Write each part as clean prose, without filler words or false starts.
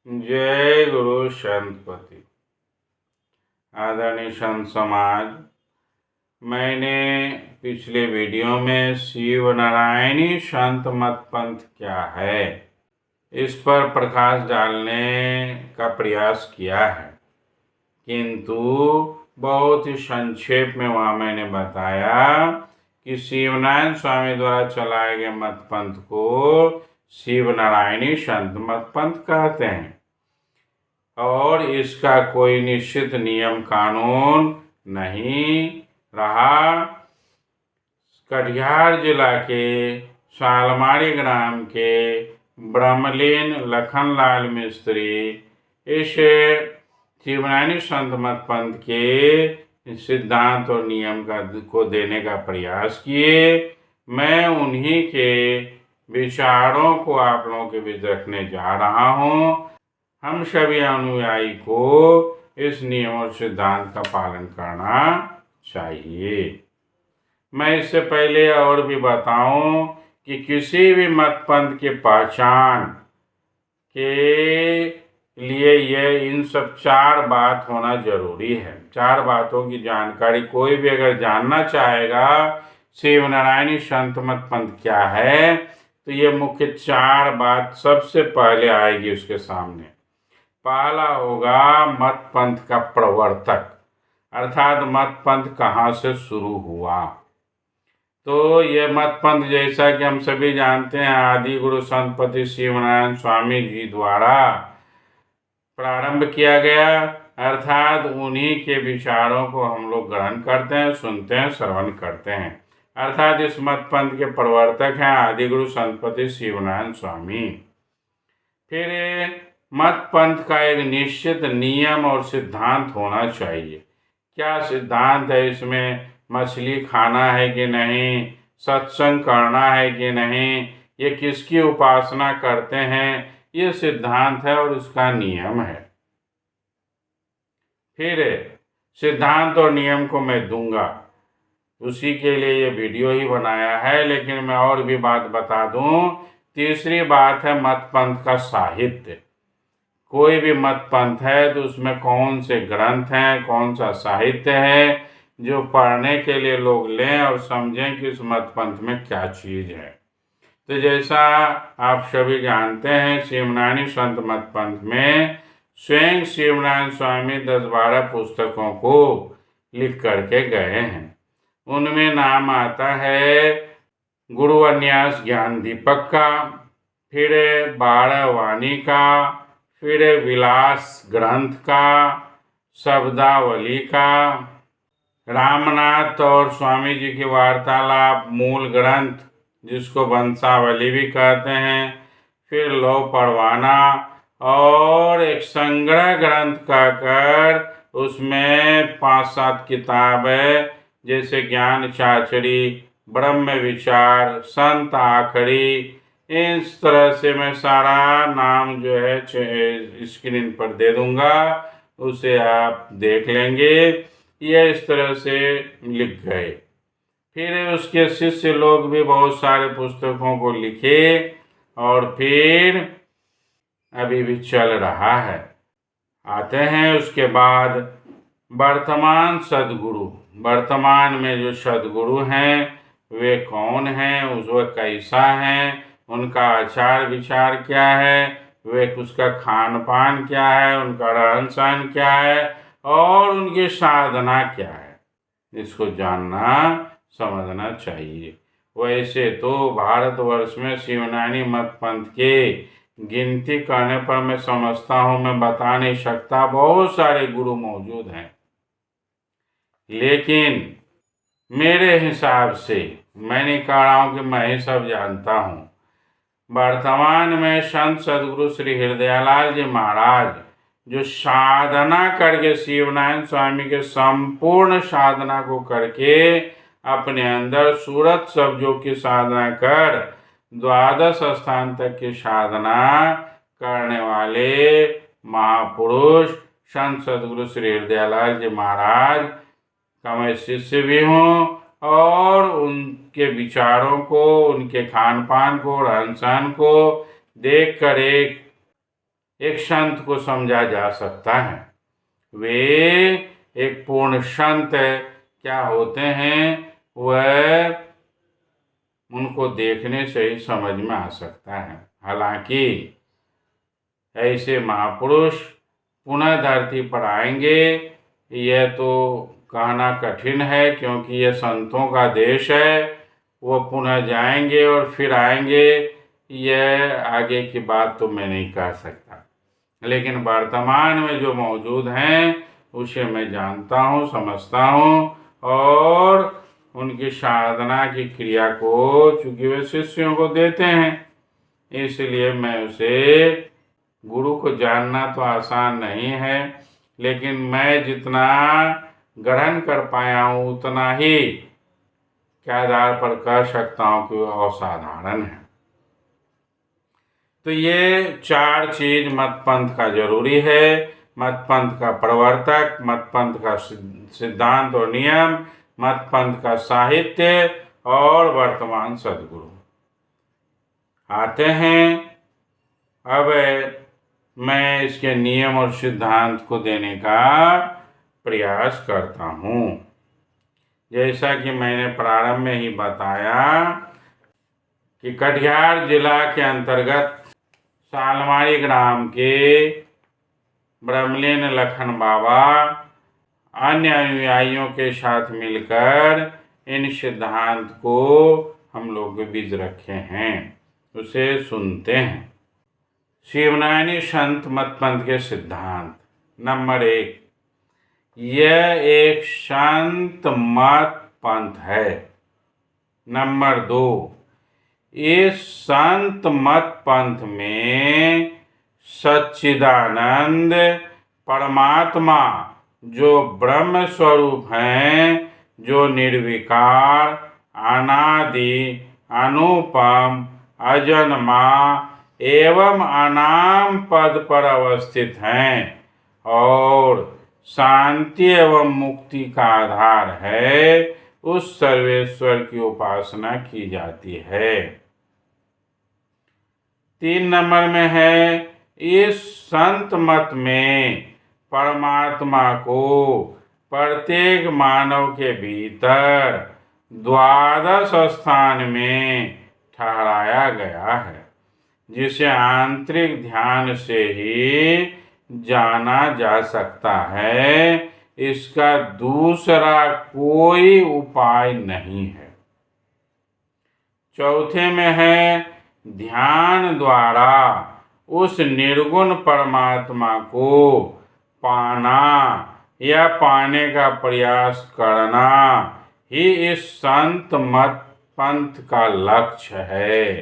जय गुरु संतपति। आदरणीय संत समाज, मैंने पिछले वीडियो में शिव नारायणी संत मत पंथ क्या है इस पर प्रकाश डालने का प्रयास किया है, किंतु बहुत ही संक्षेप में वहाँ मैंने बताया कि शिवनारायण स्वामी द्वारा चलाए गए मत पंथ को शिव नारायणी संत मत पंथ कहते हैं और इसका कोई निश्चित नियम कानून नहीं रहा। कटिहार जिला के सालमारी ग्राम के ब्रह्मलीन लखनलाल मिस्त्री इस शिवनारायणी संत मत पंथ के सिद्धांत और नियम को देने का प्रयास किए। मैं उन्हीं के विचारों को आप लोगों के बीच रखने जा रहा हूँ। हम सभी अनुयायी को इस नियम और सिद्धांत का पालन करना चाहिए। मैं इससे पहले और भी बताऊं कि किसी भी मत पंथ के पहचान के लिए यह इन सब 4 बात होना जरूरी है। 4 बातों की जानकारी कोई भी अगर जानना चाहेगा शिव नारायणी संत मत पंथ क्या है, तो ये मुख्य 4 बात सबसे पहले आएगी उसके सामने। पहला होगा मत पंथ का प्रवर्तक, अर्थात मत पंथ कहाँ से शुरू हुआ। तो यह मत पंथ जैसा कि हम सभी जानते हैं आदि गुरु संतपति शिवनारायण स्वामी जी द्वारा प्रारंभ किया गया, अर्थात उन्हीं के विचारों को हम लोग ग्रहण करते हैं, सुनते हैं, श्रवण करते हैं। अर्थात इस मत पंथ के प्रवर्तक हैं आदि गुरु संतपति शिवनारायण स्वामी। फिर मत पंथ का एक निश्चित नियम और सिद्धांत होना चाहिए। क्या सिद्धांत है इसमें? मछली खाना है कि नहीं, सत्संग करना है कि नहीं, ये किसकी उपासना करते हैं, ये सिद्धांत है और इसका नियम है। फिर सिद्धांत और नियम को मैं दूंगा, उसी के लिए ये वीडियो ही बनाया है, लेकिन मैं और भी बात बता दूं। तीसरी बात है मत पंथ का साहित्य। कोई भी मत पंथ है तो उसमें कौन से ग्रंथ हैं, कौन सा साहित्य है जो पढ़ने के लिए लोग लें और समझें कि इस मत पंथ में क्या चीज़ है। तो जैसा आप सभी जानते हैं शिवनारायणी संत मत पंथ में स्वयं शिवनारायण स्वामी 10-12 पुस्तकों को लिख करके गए हैं। उनमें नाम आता है गुरु अन्यास ज्ञान दीपक का, फिर 12 वाणी का, फिर विलास ग्रंथ का, शब्दावली का, रामनाथ और स्वामी जी की वार्तालाप मूल ग्रंथ जिसको वंशावली भी कहते हैं, फिर लौ परवाना और एक संग्रह ग्रंथ कहकर उसमें 5-7 किताब है, जैसे ज्ञान चाचरी, ब्रह्म विचार, संत आखड़ी। इस तरह से मैं सारा नाम जो है स्क्रीन पर दे दूंगा, उसे आप देख लेंगे। यह इस तरह से लिख गए। फिर उसके शिष्य लोग भी बहुत सारे पुस्तकों को लिखे और फिर अभी भी चल रहा है। आते हैं उसके बाद वर्तमान सदगुरु। वर्तमान में जो सदगुरु हैं वे कौन हैं, वह कैसा हैं, उनका आचार विचार क्या है, वे उसका खान पान क्या है, उनका रहन सहन क्या है और उनकी साधना क्या है, इसको जानना समझना चाहिए। वैसे तो भारतवर्ष में शिवनारायणी मत पंथ के गिनती करने पर मैं समझता हूँ, मैं बता नहीं सकता, बहुत सारे गुरु मौजूद हैं, लेकिन मेरे हिसाब से मैं नहीं कह रहा हूँ कि मैं ही सब जानता हूँ। वर्तमान में संत सदगुरु श्री हृदयालाल जी महाराज जो साधना करके शिवनारायण स्वामी के संपूर्ण साधना को करके अपने अंदर सूरत शब्दों की साधना कर 12 स्थान तक की साधना करने वाले महापुरुष संत सदगुरु श्री हृदयालाल जी महाराज का मैं शिष्य भी हूँ और उनके विचारों को, उनके खान पान को, रहन सहन को देख कर एक एक संत को समझा जा सकता है। वे एक पूर्ण संत क्या होते हैं, वह उनको देखने से ही समझ में आ सकता है। हालांकि ऐसे महापुरुष पुनः धरती पर आएंगे यह तो कहना कठिन है, क्योंकि यह संतों का देश है। वो पुनः जाएंगे और फिर आएंगे, यह आगे की बात तो मैं नहीं कह सकता। लेकिन वर्तमान में जो मौजूद हैं उसे मैं जानता हूँ, समझता हूँ, और उनकी साधना की क्रिया को चूंकि वे शिष्यों को देते हैं, इसलिए मैं उसे गुरु को जानना तो आसान नहीं है, लेकिन मैं जितना ग्रहण कर पाया हूँ उतना ही के आधार पर कह सकता हूँ कि वह असाधारण है। तो ये 4 चीज मत पंथ का जरूरी है। मत पंथ का प्रवर्तक, मत पंथ का सिद्धांत और नियम, मत पंथ का साहित्य और वर्तमान सदगुरु आते हैं। अब मैं इसके नियम और सिद्धांत को देने का प्रयास करता हूँ। जैसा कि मैंने प्रारंभ में ही बताया कि कटिहार जिला के अंतर्गत सालमारी ग्राम के ब्रह्मलीन लखन बाबा अन्य अनुयायियों के साथ मिलकर इन सिद्धांत को हम लोग के बीच रखे हैं, उसे सुनते हैं। शिवनायनी संत मत पंथ के सिद्धांत। नंबर 1, यह एक संत मत पंथ है। नंबर 2, इस संत मत पंथ में सच्चिदानंद परमात्मा जो ब्रह्म स्वरूप हैं, जो निर्विकार, अनादि, अनुपम, अजन्मा एवं अनाम पद पर अवस्थित हैं और शांति एवं मुक्ति का आधार है, उस सर्वेश्वर की उपासना की जाती है। 3 नंबर में है, इस संत मत में परमात्मा को प्रत्येक मानव के भीतर द्वादश स्थान में ठहराया गया है, जिसे आंतरिक ध्यान से ही जाना जा सकता है। इसका दूसरा कोई उपाय नहीं है। चौथे में है, ध्यान द्वारा उस निर्गुण परमात्मा को पाना या पाने का प्रयास करना ही इस संत मत पंथ का लक्ष्य है।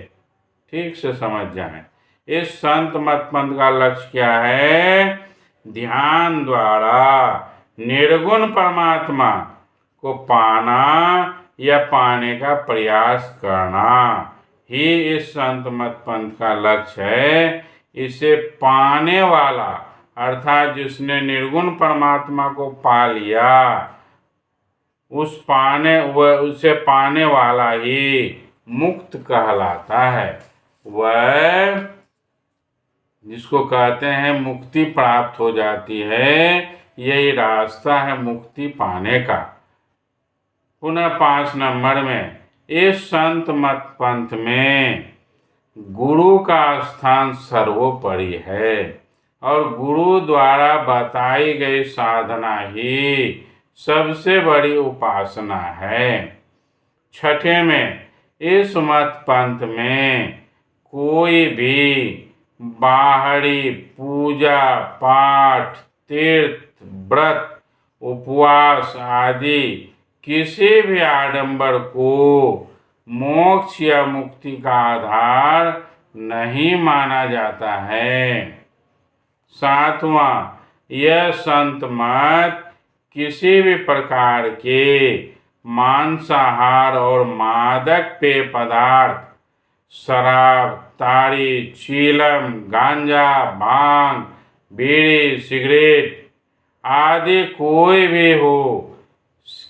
ठीक से समझ जाएं, इस संत मत पंथ का लक्ष्य क्या है? ध्यान द्वारा निर्गुण परमात्मा को पाना या पाने का प्रयास करना ही इस संत मत पंथ का लक्ष्य है। इसे पाने वाला अर्थात जिसने निर्गुण परमात्मा को पा लिया, उसे पाने वाला ही मुक्त कहलाता है। वह जिसको कहते हैं मुक्ति प्राप्त हो जाती है, यही रास्ता है मुक्ति पाने का। पुनः 5 नंबर में, इस संत मत पंथ में गुरु का स्थान सर्वोपरि है और गुरु द्वारा बताई गई साधना ही सबसे बड़ी उपासना है। 6ठे में, इस मत पंथ में कोई भी बाहरी पूजा पाठ, तीर्थ, व्रत, उपवास आदि किसी भी आडंबर को मोक्ष या मुक्ति का आधार नहीं माना जाता है। 7वां, यह संत मत किसी भी प्रकार के मांसाहार और मादक पेय पदार्थ, शराब, ताड़ी, चीलम, गांजा, भांग, बीड़ी, सिगरेट आदि कोई भी हो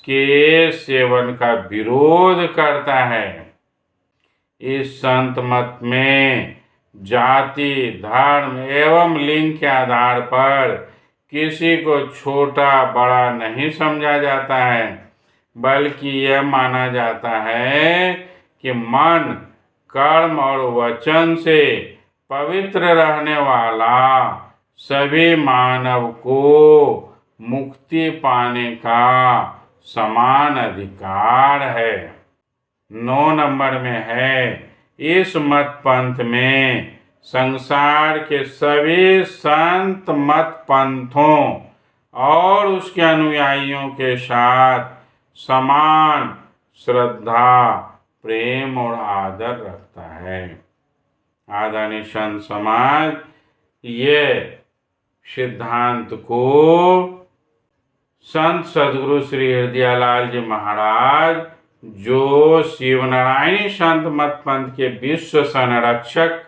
के सेवन का विरोध करता है। इस संत मत में जाति, धर्म एवं लिंग के आधार पर किसी को छोटा बड़ा नहीं समझा जाता है, बल्कि यह माना जाता है कि मन, कर्म और वचन से पवित्र रहने वाला सभी मानव को मुक्ति पाने का समान अधिकार है। 9 नंबर में है, इस मत पंथ में संसार के सभी संत मत पंथों और उसके अनुयायियों के साथ समान श्रद्धा, प्रेम और आदर रखता है। आदरणीय संत समाज ये सिद्धांत को संत सद्गुरु श्री हृदयालाल जी महाराज, जो शिवनारायणी संत मत पंथ के विश्व संरक्षक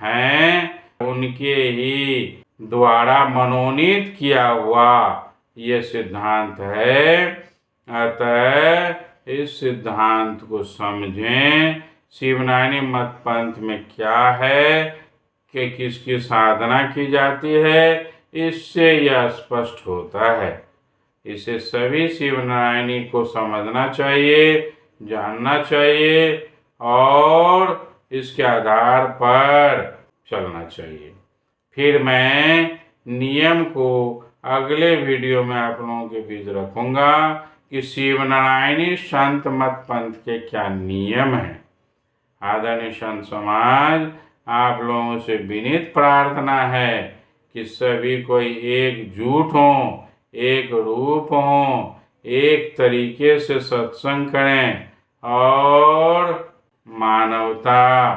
हैं, उनके ही द्वारा मनोनीत किया हुआ ये सिद्धांत है। अतः इस सिद्धांत को समझें। शिवनारायणी मत पंथ में क्या है कि किसकी साधना की जाती है, इससे यह स्पष्ट होता है। इसे सभी शिवनारायणी को समझना चाहिए, जानना चाहिए और इसके आधार पर चलना चाहिए। फिर मैं नियम को अगले वीडियो में आप लोगों के बीच रखूंगा कि शिवनारायणी संत मत पंथ के क्या नियम हैं। आदरणीय संत समाज, आप लोगों से विनीत प्रार्थना है कि सभी कोई एकजुट हों, एक रूप हों, एक तरीके से सत्संग करें और मानवता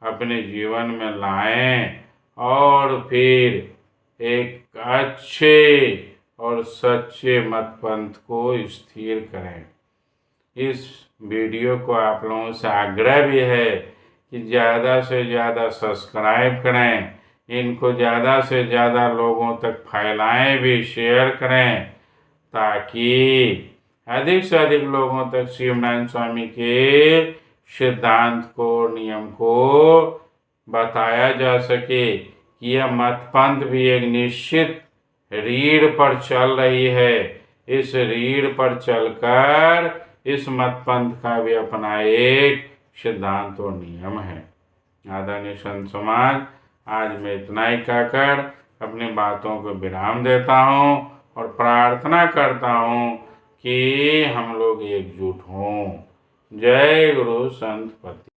अपने जीवन में लाएं और फिर एक अच्छे और सच्चे मत पंथ को स्थिर करें। इस वीडियो को आप लोगों से आग्रह भी है कि ज़्यादा से ज़्यादा सब्सक्राइब करें, इनको ज़्यादा से ज़्यादा लोगों तक फैलाएं भी, शेयर करें, ताकि अधिक से अधिक लोगों तक शिवनारायण स्वामी के सिद्धांत को, नियम को बताया जा सके कि यह मत पंथ भी एक निश्चित रीढ़ पर चल रही है। इस रीढ़ पर चलकर इस मत पंथ का भी अपना एक सिद्धांत और नियम है। आदरणीय संत समाज, आज मैं इतना ही कहकर अपनी बातों को विराम देता हूँ और प्रार्थना करता हूँ कि हम लोग एकजुट हों। जय गुरु संत पति।